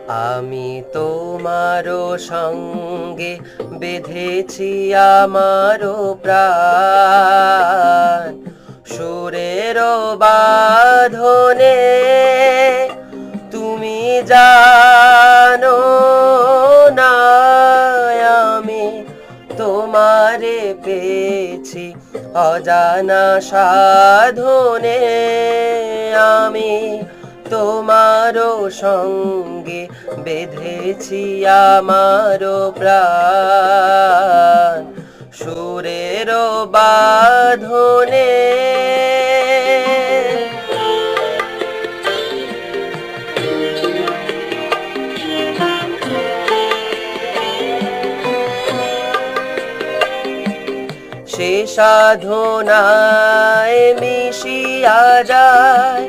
আমি তোমারও সঙ্গে বেঁধেছি আমারও প্রাণ, সুরের বাঁধনে তুমি জানো না আমি তোমারে পেয়েছি অজানা সাধনে। আমি তোমারও সঙ্গে বেঁধেছি আমারও প্রাণ, সুরের বাঁধনে। সে সাধনায় মিশিয়া যায়